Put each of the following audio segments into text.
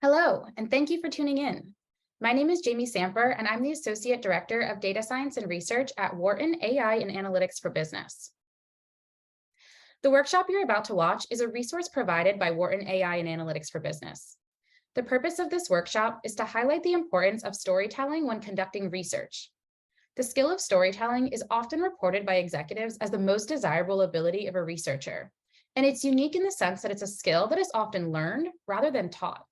Hello, and thank you for tuning in. My name is Jamie Samper, and I'm the Associate Director of Data Science and Research at Wharton AI and Analytics for Business. The workshop you're about to watch is a resource provided by Wharton AI and Analytics for Business. The purpose of this workshop is to highlight the importance of storytelling when conducting research. The skill of storytelling is often reported by executives as the most desirable ability of a researcher, and it's unique in the sense that it's a skill that is often learned rather than taught.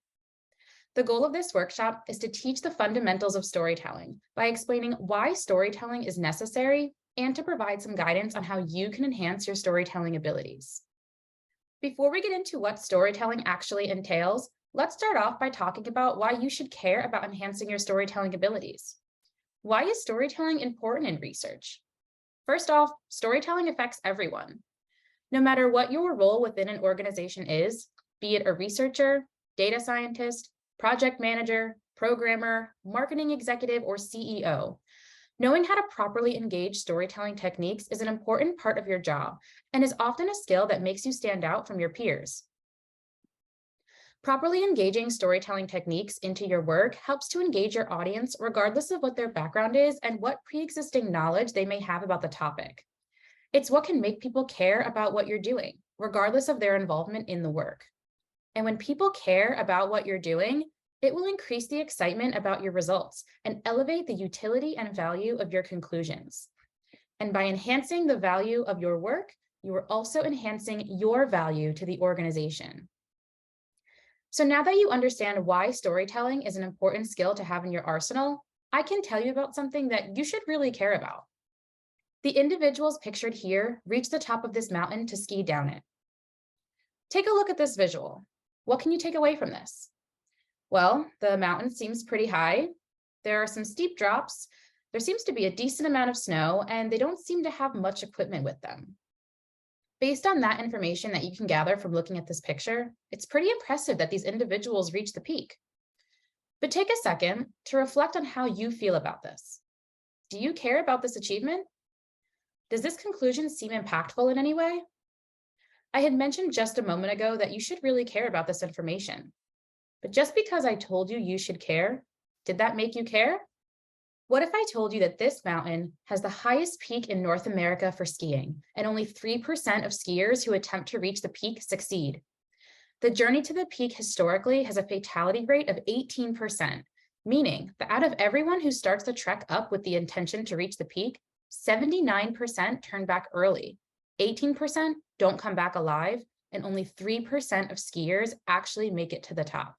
The goal of this workshop is to teach the fundamentals of storytelling by explaining why storytelling is necessary and to provide some guidance on how you can enhance your storytelling abilities. Before we get into what storytelling actually entails, let's start off by talking about why you should care about enhancing your storytelling abilities. Why is storytelling important in research? First off, storytelling affects everyone. No matter what your role within an organization is, be it a researcher, data scientist, project manager, programmer, marketing executive, or CEO. Knowing how to properly engage storytelling techniques is an important part of your job and is often a skill that makes you stand out from your peers. Properly engaging storytelling techniques into your work helps to engage your audience regardless of what their background is and what pre-existing knowledge they may have about the topic. It's what can make people care about what you're doing, regardless of their involvement in the work. And when people care about what you're doing, it will increase the excitement about your results and elevate the utility and value of your conclusions. And by enhancing the value of your work, you are also enhancing your value to the organization. So now that you understand why storytelling is an important skill to have in your arsenal, I can tell you about something that you should really care about. The individuals pictured here reached the top of this mountain to ski down it. Take a look at this visual. What can you take away from this? Well, the mountain seems pretty high. There are some steep drops. There seems to be a decent amount of snow, and they don't seem to have much equipment with them. Based on that information that you can gather from looking at this picture, it's pretty impressive that these individuals reached the peak. But take a second to reflect on how you feel about this. Do you care about this achievement? Does this conclusion seem impactful in any way? I had mentioned just a moment ago that you should really care about this information. But just because I told you you should care, did that make you care? What if I told you that this mountain has the highest peak in North America for skiing, and only 3% of skiers who attempt to reach the peak succeed? The journey to the peak historically has a fatality rate of 18%, meaning that out of everyone who starts the trek up with the intention to reach the peak, 79% turn back early, 18% don't come back alive, and only 3% of skiers actually make it to the top.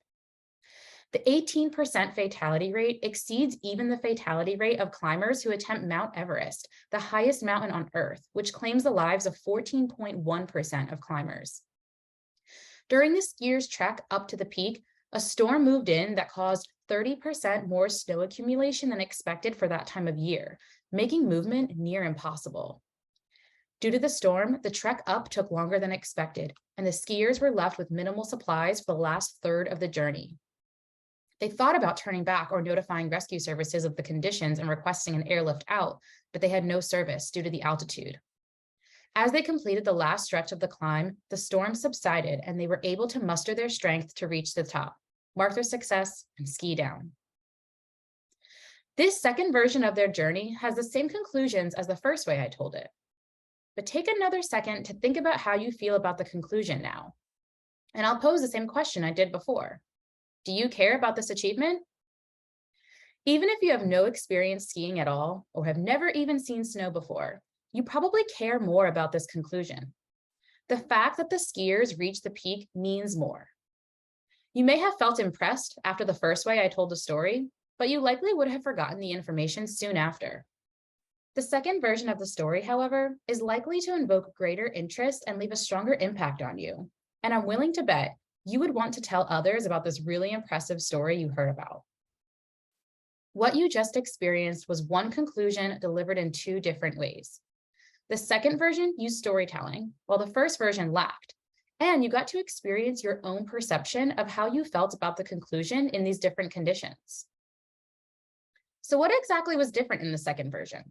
The 18% fatality rate exceeds even the fatality rate of climbers who attempt Mount Everest, the highest mountain on Earth, which claims the lives of 14.1% of climbers. During the skiers' trek up to the peak, a storm moved in that caused 30% more snow accumulation than expected for that time of year, making movement near impossible. Due to the storm, the trek up took longer than expected, and the skiers were left with minimal supplies for the last third of the journey. They thought about turning back or notifying rescue services of the conditions and requesting an airlift out, but they had no service due to the altitude. As they completed the last stretch of the climb, the storm subsided and they were able to muster their strength to reach the top, mark their success, and ski down. This second version of their journey has the same conclusions as the first way I told it. But take another second to think about how you feel about the conclusion now. And I'll pose the same question I did before. Do you care about this achievement? Even if you have no experience skiing at all or have never even seen snow before, you probably care more about this conclusion. The fact that the skiers reached the peak means more. You may have felt impressed after the first way I told the story, but you likely would have forgotten the information soon after. The second version of the story, however, is likely to invoke greater interest and leave a stronger impact on you. And I'm willing to bet you would want to tell others about this really impressive story you heard about. What you just experienced was one conclusion delivered in two different ways. The second version used storytelling, while the first version lacked, and you got to experience your own perception of how you felt about the conclusion in these different conditions. So what exactly was different in the second version?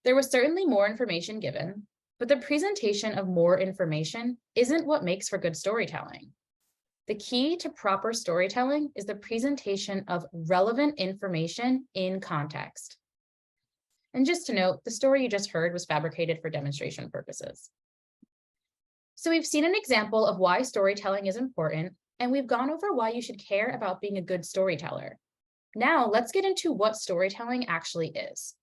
There was certainly more information given, but the presentation of more information isn't what makes for good storytelling. The key to proper storytelling is the presentation of relevant information in context. And just to note, the story you just heard was fabricated for demonstration purposes. So we've seen an example of why storytelling is important, and we've gone over why you should care about being a good storyteller. Now let's get into what storytelling actually is.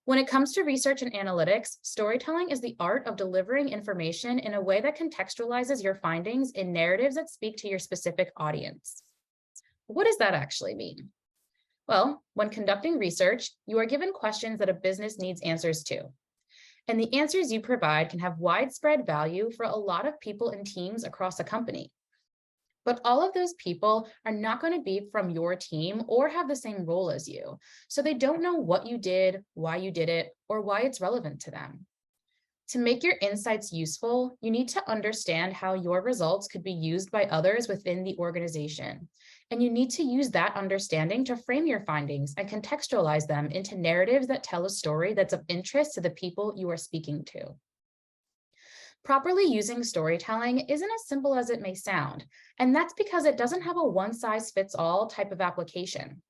When it comes to research and analytics, storytelling is the art of delivering information in a way that contextualizes your findings in narratives that speak to your specific audience. What does that actually mean? Well, when conducting research, you are given questions that a business needs answers to. And the answers you provide can have widespread value for a lot of people and teams across a company. But all of those people are not going to be from your team or have the same role as you. So they don't know what you did, why you did it, or why it's relevant to them. To make your insights useful, you need to understand how your results could be used by others within the organization. And you need to use that understanding to frame your findings and contextualize them into narratives that tell a story that's of interest to the people you are speaking to. Properly using storytelling isn't as simple as it may sound, and that's because it doesn't have a one-size-fits-all type of application.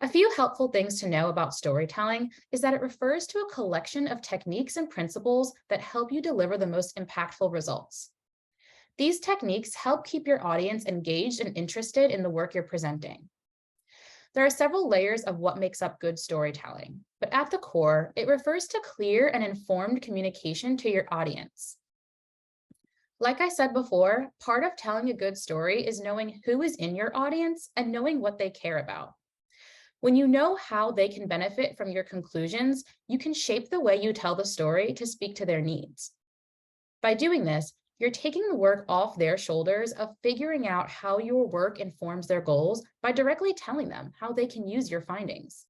A few helpful things to know about storytelling is that it refers to a collection of techniques and principles that help you deliver the most impactful results. These techniques help keep your audience engaged and interested in the work you're presenting. There are several layers of what makes up good storytelling, but at the core, it refers to clear and informed communication to your audience. Like I said before, part of telling a good story is knowing who is in your audience and knowing what they care about. When you know how they can benefit from your conclusions, you can shape the way you tell the story to speak to their needs. By doing this, you're taking the work off their shoulders of figuring out how your work informs their goals by directly telling them how they can use your findings.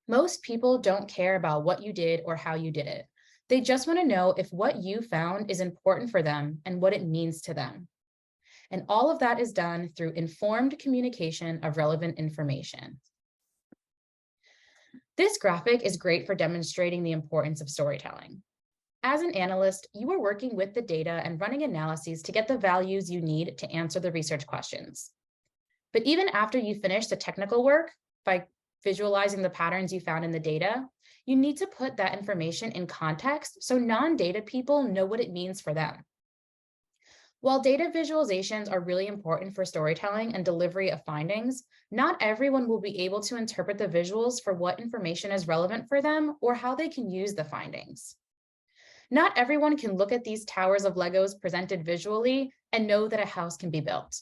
Most people don't care about what you did or how you did it. They just want to know if what you found is important for them and what it means to them. And all of that is done through informed communication of relevant information. This graphic is great for demonstrating the importance of storytelling. As an analyst, you are working with the data and running analyses to get the values you need to answer the research questions. But even after you finish the technical work, by visualizing the patterns you found in the data, you need to put that information in context so non-data people know what it means for them. While data visualizations are really important for storytelling and delivery of findings, not everyone will be able to interpret the visuals for what information is relevant for them or how they can use the findings. Not everyone can look at these towers of Legos presented visually and know that a house can be built.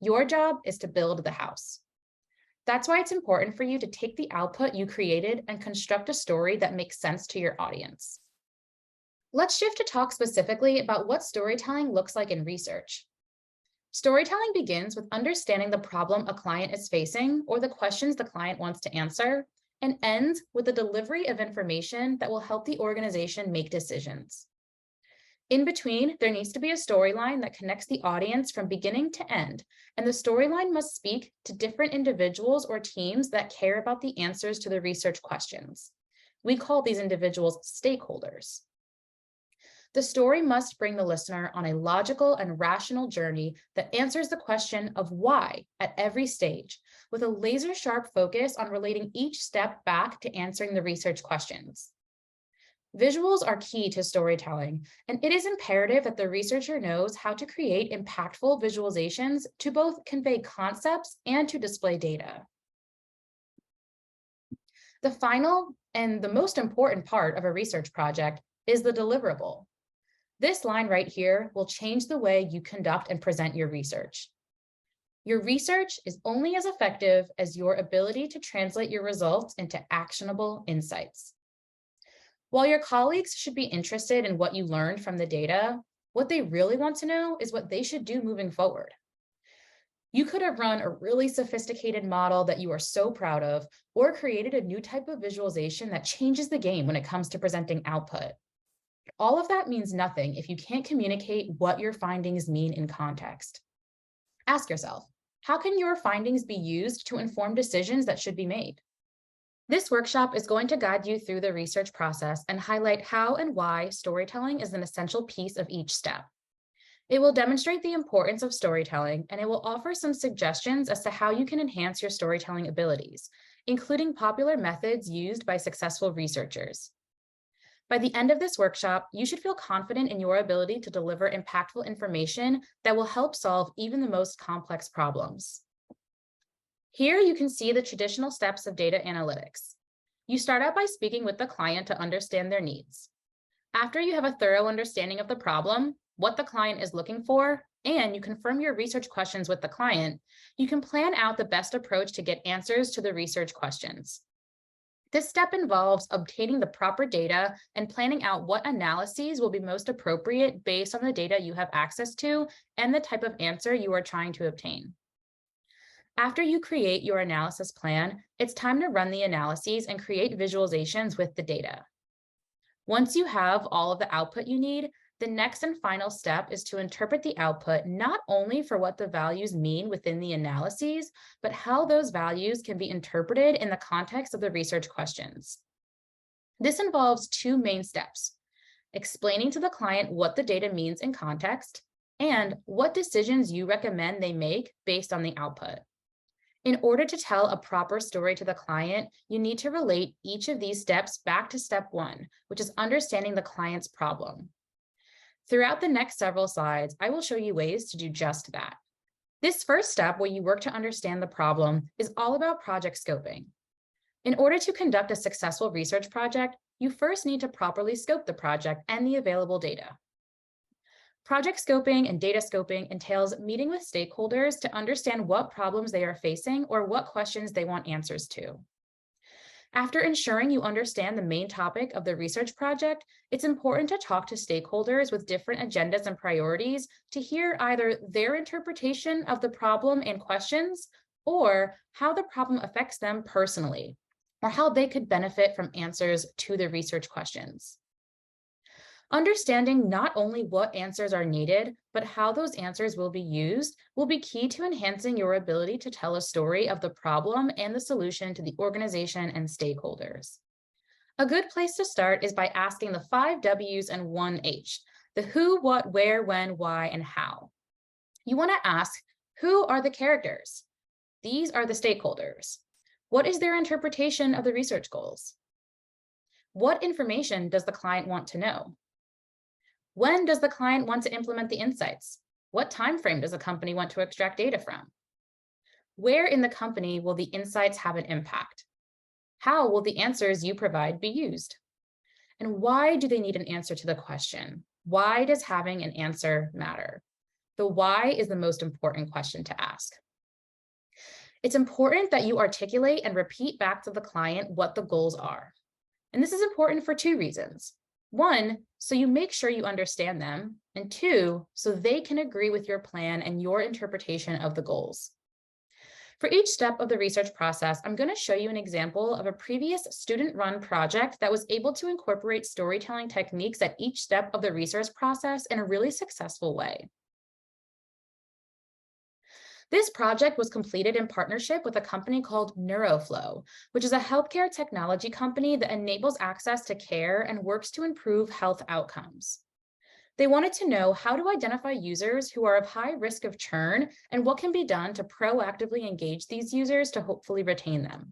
Your job is to build the house. That's why it's important for you to take the output you created and construct a story that makes sense to your audience. Let's shift to talk specifically about what storytelling looks like in research. Storytelling begins with understanding the problem a client is facing or the questions the client wants to answer, and ends with the delivery of information that will help the organization make decisions. In between, there needs to be a storyline that connects the audience from beginning to end, and the storyline must speak to different individuals or teams that care about the answers to the research questions. We call these individuals stakeholders. The story must bring the listener on a logical and rational journey that answers the question of why at every stage, with a laser-sharp focus on relating each step back to answering the research questions. Visuals are key to storytelling, and it is imperative that the researcher knows how to create impactful visualizations to both convey concepts and to display data. The final and the most important part of a research project is the deliverable. This line right here will change the way you conduct and present your research. Your research is only as effective as your ability to translate your results into actionable insights. While your colleagues should be interested in what you learned from the data, what they really want to know is what they should do moving forward. You could have run a really sophisticated model that you are so proud of, or created a new type of visualization that changes the game when it comes to presenting output. All of that means nothing if you can't communicate what your findings mean in context. Ask yourself, how can your findings be used to inform decisions that should be made? This workshop is going to guide you through the research process and highlight how and why storytelling is an essential piece of each step. It will demonstrate the importance of storytelling, and it will offer some suggestions as to how you can enhance your storytelling abilities, including popular methods used by successful researchers. By the end of this workshop, you should feel confident in your ability to deliver impactful information that will help solve even the most complex problems. Here you can see the traditional steps of data analytics. You start out by speaking with the client to understand their needs. After you have a thorough understanding of the problem, what the client is looking for, and you confirm your research questions with the client, you can plan out the best approach to get answers to the research questions. This step involves obtaining the proper data and planning out what analyses will be most appropriate based on the data you have access to and the type of answer you are trying to obtain. After you create your analysis plan, it's time to run the analyses and create visualizations with the data. Once you have all of the output you need, the next and final step is to interpret the output not only for what the values mean within the analyses, but how those values can be interpreted in the context of the research questions. This involves two main steps: explaining to the client what the data means in context and what decisions you recommend they make based on the output. In order to tell a proper story to the client, you need to relate each of these steps back to step one, which is understanding the client's problem. Throughout the next several slides, I will show you ways to do just that. This first step, where you work to understand the problem, is all about project scoping. In order to conduct a successful research project, you first need to properly scope the project and the available data. Project scoping and data scoping entails meeting with stakeholders to understand what problems they are facing or what questions they want answers to. After ensuring you understand the main topic of the research project, it's important to talk to stakeholders with different agendas and priorities to hear either their interpretation of the problem and questions, or how the problem affects them personally, or how they could benefit from answers to the research questions. Understanding not only what answers are needed, but how those answers will be used will be key to enhancing your ability to tell a story of the problem and the solution to the organization and stakeholders. A good place to start is by asking the 5 W's and 1 H, the who, what, where, when, why, and how. You want to ask, who are the characters? These are the stakeholders. What is their interpretation of the research goals? What information does the client want to know? When does the client want to implement the insights? What time frame does the company want to extract data from? Where in the company will the insights have an impact? How will the answers you provide be used? And why do they need an answer to the question? Why does having an answer matter? The why is the most important question to ask. It's important that you articulate and repeat back to the client what the goals are. And this is important for 2 reasons. 1, so you make sure you understand them, and 2, so they can agree with your plan and your interpretation of the goals. For each step of the research process, I'm going to show you an example of a previous student-run project that was able to incorporate storytelling techniques at each step of the research process in a really successful way. This project was completed in partnership with a company called NeuroFlow, which is a healthcare technology company that enables access to care and works to improve health outcomes. They wanted to know how to identify users who are of high risk of churn and what can be done to proactively engage these users to hopefully retain them.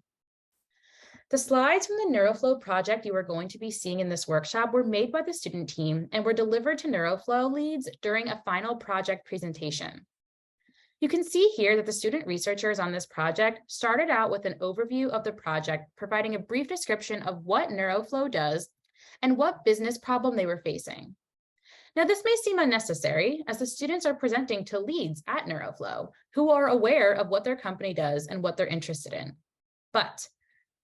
The slides from the NeuroFlow project you are going to be seeing in this workshop were made by the student team and were delivered to NeuroFlow leads during a final project presentation. You can see here that the student researchers on this project started out with an overview of the project, providing a brief description of what NeuroFlow does and what business problem they were facing. Now, this may seem unnecessary, as the students are presenting to leads at NeuroFlow, who are aware of what their company does and what they're interested in. But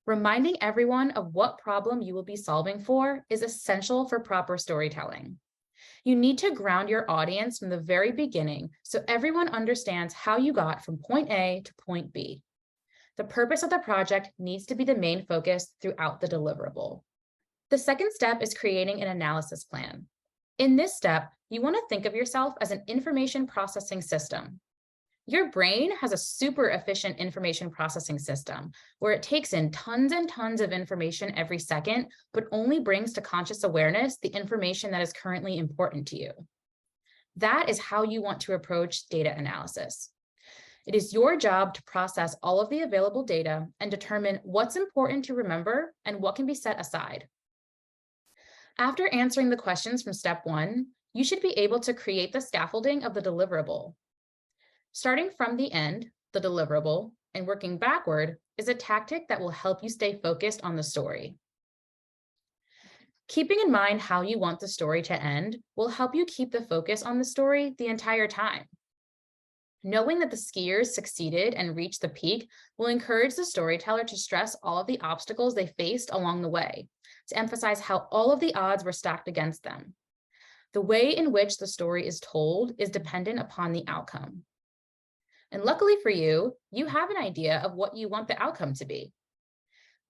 reminding everyone of what problem you will be solving for is essential for proper storytelling. You need to ground your audience from the very beginning so everyone understands how you got from point A to point B. The purpose of the project needs to be the main focus throughout the deliverable. The second step is creating an analysis plan. In this step, you want to think of yourself as an information processing system. Your brain has a super efficient information processing system where it takes in tons and tons of information every second, but only brings to conscious awareness the information that is currently important to you. That is how you want to approach data analysis. It is your job to process all of the available data and determine what's important to remember and what can be set aside. After answering the questions from step 1, you should be able to create the scaffolding of the deliverable. Starting from the end, the deliverable, and working backward is a tactic that will help you stay focused on the story. Keeping in mind how you want the story to end will help you keep the focus on the story the entire time. Knowing that the skiers succeeded and reached the peak will encourage the storyteller to stress all of the obstacles they faced along the way, to emphasize how all of the odds were stacked against them. The way in which the story is told is dependent upon the outcome. And luckily for you, you have an idea of what you want the outcome to be.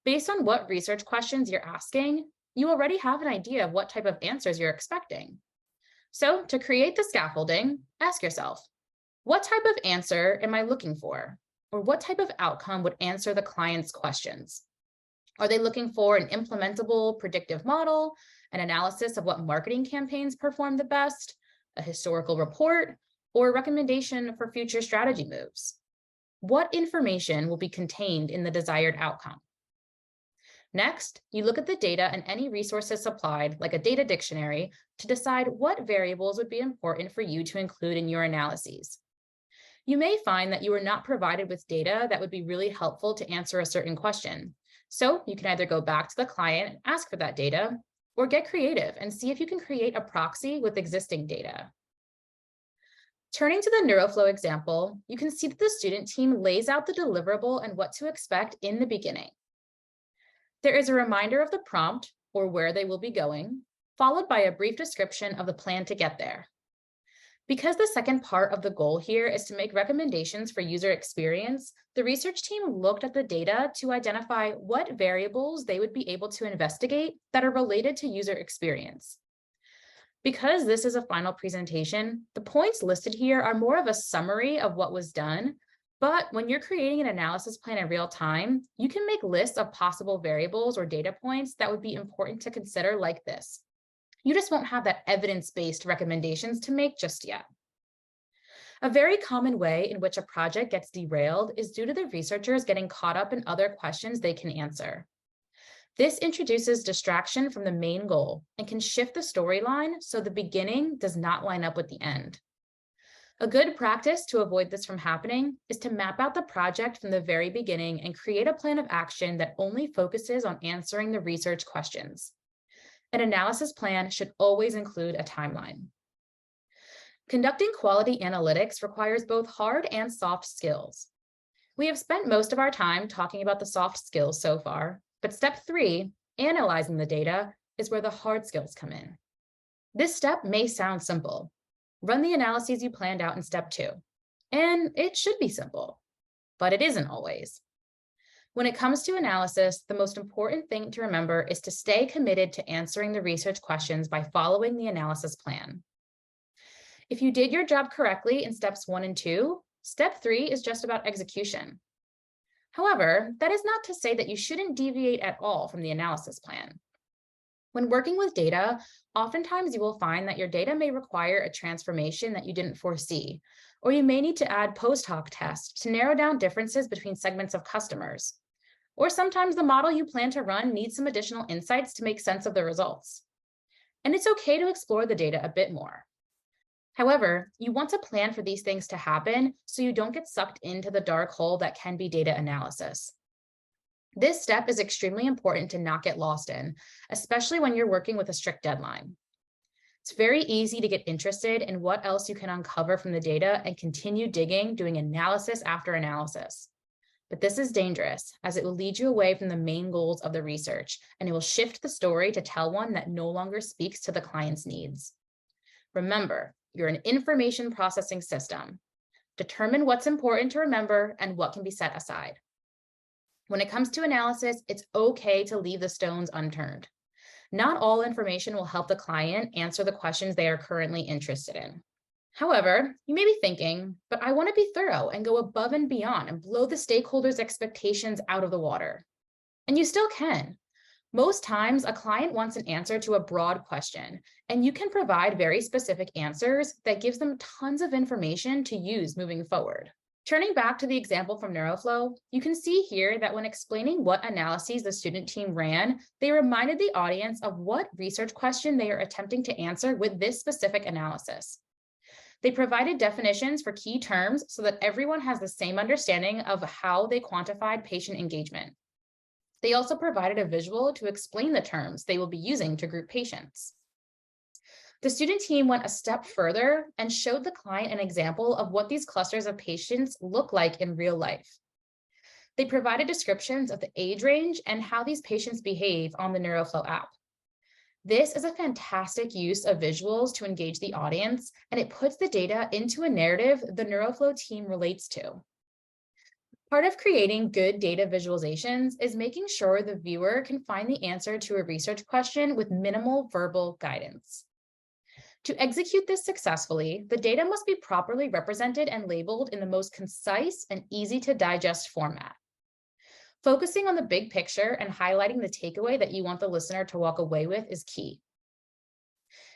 Based on what research questions you're asking, you already have an idea of what type of answers you're expecting. So to create the scaffolding, ask yourself, what type of answer am I looking for? Or what type of outcome would answer the client's questions? Are they looking for an implementable predictive model, an analysis of what marketing campaigns perform the best, a historical report, or a recommendation for future strategy moves? What information will be contained in the desired outcome? Next, you look at the data and any resources supplied, like a data dictionary, to decide what variables would be important for you to include in your analyses. You may find that you are not provided with data that would be really helpful to answer a certain question. So you can either go back to the client and ask for that data, or get creative and see if you can create a proxy with existing data. Turning to the NeuroFlow example, you can see that the student team lays out the deliverable and what to expect in the beginning. There is a reminder of the prompt, or where they will be going, followed by a brief description of the plan to get there. Because the second part of the goal here is to make recommendations for user experience, the research team looked at the data to identify what variables they would be able to investigate that are related to user experience. Because this is a final presentation, the points listed here are more of a summary of what was done, but when you're creating an analysis plan in real time, you can make lists of possible variables or data points that would be important to consider like this. You just won't have that evidence-based recommendations to make just yet. A very common way in which a project gets derailed is due to the researchers getting caught up in other questions they can answer. This introduces distraction from the main goal and can shift the storyline so the beginning does not line up with the end. A good practice to avoid this from happening is to map out the project from the very beginning and create a plan of action that only focuses on answering the research questions. An analysis plan should always include a timeline. Conducting quality analytics requires both hard and soft skills. We have spent most of our time talking about the soft skills so far, but step 3, analyzing the data, is where the hard skills come in. This step may sound simple. Run the analyses you planned out in step 2, and it should be simple, but it isn't always. When it comes to analysis, the most important thing to remember is to stay committed to answering the research questions by following the analysis plan. If you did your job correctly in steps 1 and 2, step 3 is just about execution. However, that is not to say that you shouldn't deviate at all from the analysis plan. When working with data, oftentimes you will find that your data may require a transformation that you didn't foresee, or you may need to add post hoc tests to narrow down differences between segments of customers. Or sometimes the model you plan to run needs some additional insights to make sense of the results. And it's okay to explore the data a bit more. However, you want to plan for these things to happen so you don't get sucked into the dark hole that can be data analysis. This step is extremely important to not get lost in, especially when you're working with a strict deadline. It's very easy to get interested in what else you can uncover from the data and continue digging, doing analysis after analysis. But this is dangerous, as it will lead you away from the main goals of the research, and it will shift the story to tell one that no longer speaks to the client's needs. Remember, you're an information processing system. Determine what's important to remember and what can be set aside. When it comes to analysis, it's okay to leave the stones unturned. Not all information will help the client answer the questions they are currently interested in. However, you may be thinking, but I want to be thorough and go above and beyond and blow the stakeholders' expectations out of the water. And you still can. Most times, a client wants an answer to a broad question, and you can provide very specific answers that gives them tons of information to use moving forward. Turning back to the example from NeuroFlow, you can see here that when explaining what analyses the student team ran, they reminded the audience of what research question they are attempting to answer with this specific analysis. They provided definitions for key terms so that everyone has the same understanding of how they quantified patient engagement. They also provided a visual to explain the terms they will be using to group patients. The student team went a step further and showed the client an example of what these clusters of patients look like in real life. They provided descriptions of the age range and how these patients behave on the NeuroFlow app. This is a fantastic use of visuals to engage the audience, and it puts the data into a narrative the NeuroFlow team relates to. Part of creating good data visualizations is making sure the viewer can find the answer to a research question with minimal verbal guidance. To execute this successfully, the data must be properly represented and labeled in the most concise and easy to digest format. Focusing on the big picture and highlighting the takeaway that you want the listener to walk away with is key.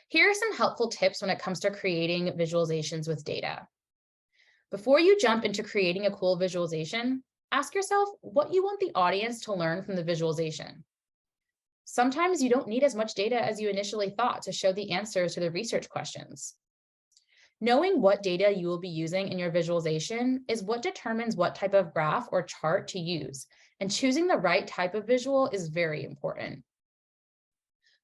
Here are some helpful tips when it comes to creating visualizations with data. Before you jump into creating a cool visualization, ask yourself what you want the audience to learn from the visualization. Sometimes you don't need as much data as you initially thought to show the answers to the research questions. Knowing what data you will be using in your visualization is what determines what type of graph or chart to use, and choosing the right type of visual is very important.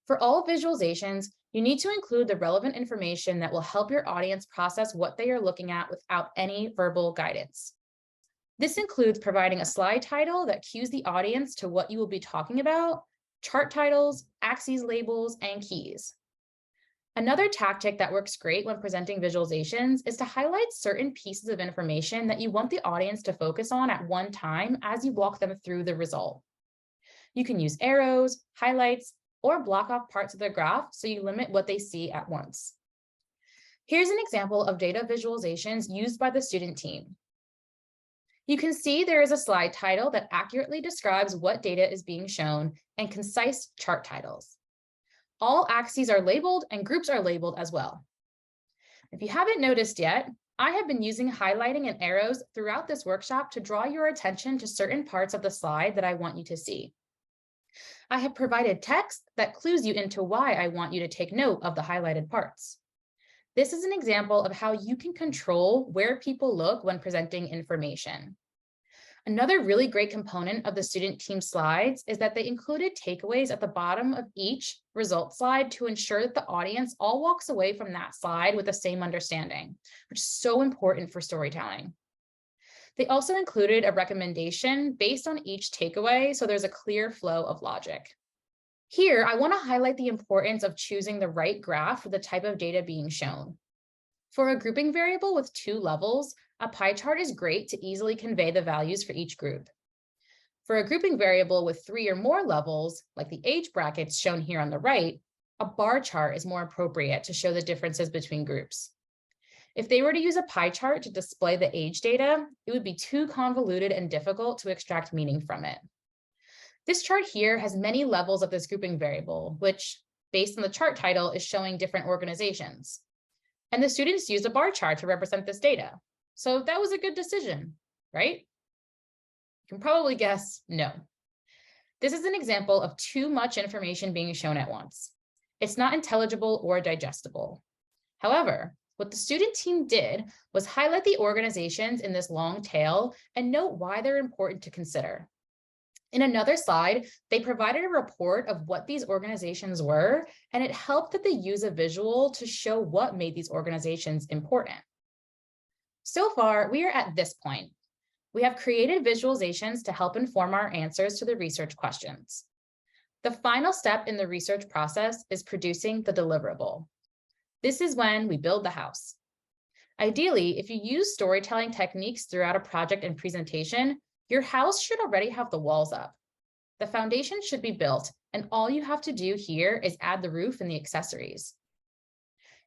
For all visualizations, you need to include the relevant information that will help your audience process what they are looking at without any verbal guidance. This includes providing a slide title that cues the audience to what you will be talking about, chart titles, axes labels, and keys. Another tactic that works great when presenting visualizations is to highlight certain pieces of information that you want the audience to focus on at one time as you walk them through the result. You can use arrows, highlights, or block off parts of the graph so you limit what they see at once. Here's an example of data visualizations used by the student team. You can see there is a slide title that accurately describes what data is being shown and concise chart titles. All axes are labeled and groups are labeled as well. If you haven't noticed yet, I have been using highlighting and arrows throughout this workshop to draw your attention to certain parts of the slide that I want you to see. I have provided text that clues you into why I want you to take note of the highlighted parts. This is an example of how you can control where people look when presenting information. Another really great component of the student team slides is that they included takeaways at the bottom of each result slide to ensure that the audience all walks away from that slide with the same understanding, which is so important for storytelling. They also included a recommendation based on each takeaway, so there's a clear flow of logic. Here, I want to highlight the importance of choosing the right graph for the type of data being shown. For a grouping variable with 2 levels, a pie chart is great to easily convey the values for each group. For a grouping variable with 3 or more levels, like the age brackets shown here on the right, a bar chart is more appropriate to show the differences between groups. If they were to use a pie chart to display the age data, it would be too convoluted and difficult to extract meaning from it. This chart here has many levels of this grouping variable, which, based on the chart title, is showing different organizations. And the students used a bar chart to represent this data. So that was a good decision, right? You can probably guess no. This is an example of too much information being shown at once. It's not intelligible or digestible. However, what the student team did was highlight the organizations in this long tail and note why they're important to consider. In another slide, they provided a report of what these organizations were, and it helped that they use a visual to show what made these organizations important. So far, we are at this point. We have created visualizations to help inform our answers to the research questions. The final step in the research process is producing the deliverable. This is when we build the house. Ideally, if you use storytelling techniques throughout a project and presentation, your house should already have the walls up. The foundation should be built, and all you have to do here is add the roof and the accessories.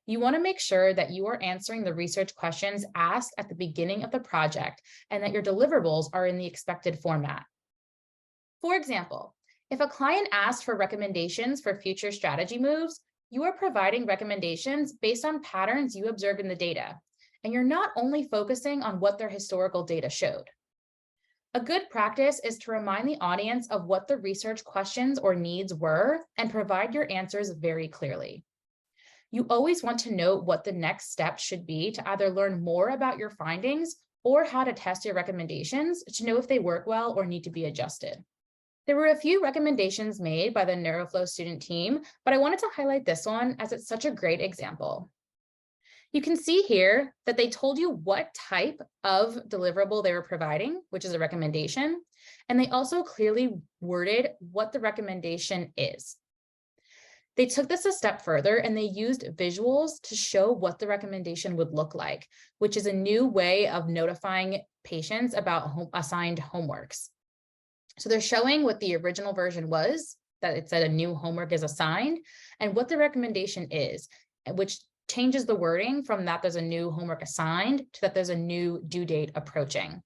You want to make sure that you are answering the research questions asked at the beginning of the project and that your deliverables are in the expected format. For example, If a client asks for recommendations for future strategy moves, you are providing recommendations based on patterns you observed in the data, and you're not only focusing on what their historical data showed. A good practice is to remind the audience of what the research questions or needs were and provide your answers very clearly. You always want to note what the next step should be to either learn more about your findings or how to test your recommendations to know if they work well or need to be adjusted. There were a few recommendations made by the NeuroFlow student team, but I wanted to highlight this one as it's such a great example. You can see here that they told you what type of deliverable they were providing, which is a recommendation, and they also clearly worded what the recommendation is. They took this a step further and they used visuals to show what the recommendation would look like, which is a new way of notifying patients about assigned homeworks. So they're showing what the original version was, that it said a new homework is assigned, and what the recommendation is, which changes the wording from that there's a new homework assigned to that there's a new due date approaching.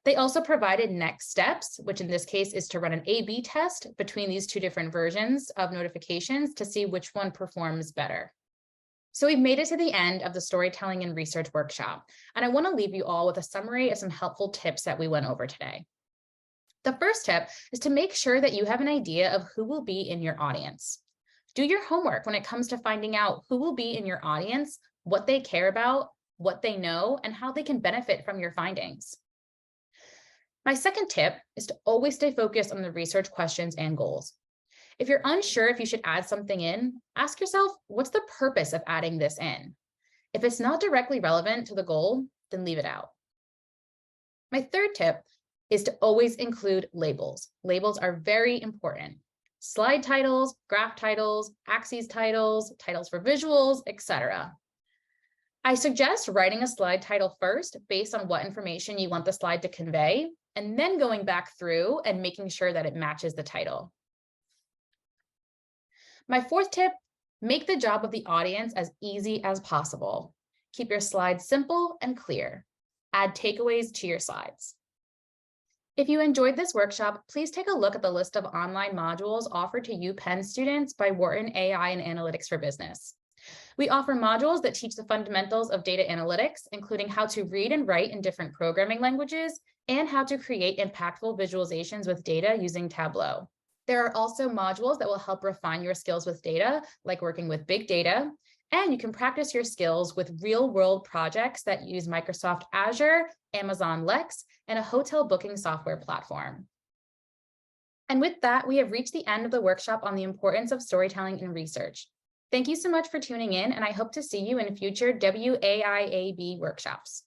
They also provided next steps, which in this case is to run an A/B test between these two different versions of notifications to see which one performs better. So we've made it to the end of the storytelling and research workshop, and I want to leave you all with a summary of some helpful tips that we went over today. The first tip is to make sure that you have an idea of who will be in your audience. Do your homework when it comes to finding out who will be in your audience, what they care about, what they know, and how they can benefit from your findings. My second tip is to always stay focused on the research questions and goals. If you're unsure if you should add something in, ask yourself, what's the purpose of adding this in? If it's not directly relevant to the goal, then leave it out. My third tip is to always include labels. Labels are very important. Slide titles, graph titles, axes titles, titles for visuals, etc. I suggest writing a slide title first based on what information you want the slide to convey, and then going back through and making sure that it matches the title. My fourth tip, make the job of the audience as easy as possible. Keep your slides simple and clear. Add takeaways to your slides. If you enjoyed this workshop, please take a look at the list of online modules offered to UPenn students by Wharton AI and Analytics for Business. We offer modules that teach the fundamentals of data analytics, including how to read and write in different programming languages and how to create impactful visualizations with data using Tableau. There are also modules that will help refine your skills with data, like working with big data, and you can practice your skills with real-world projects that use Microsoft Azure, Amazon Lex, and a hotel booking software platform. And with that, we have reached the end of the workshop on the importance of storytelling and research. Thank you so much for tuning in, and I hope to see you in future WAIAB workshops.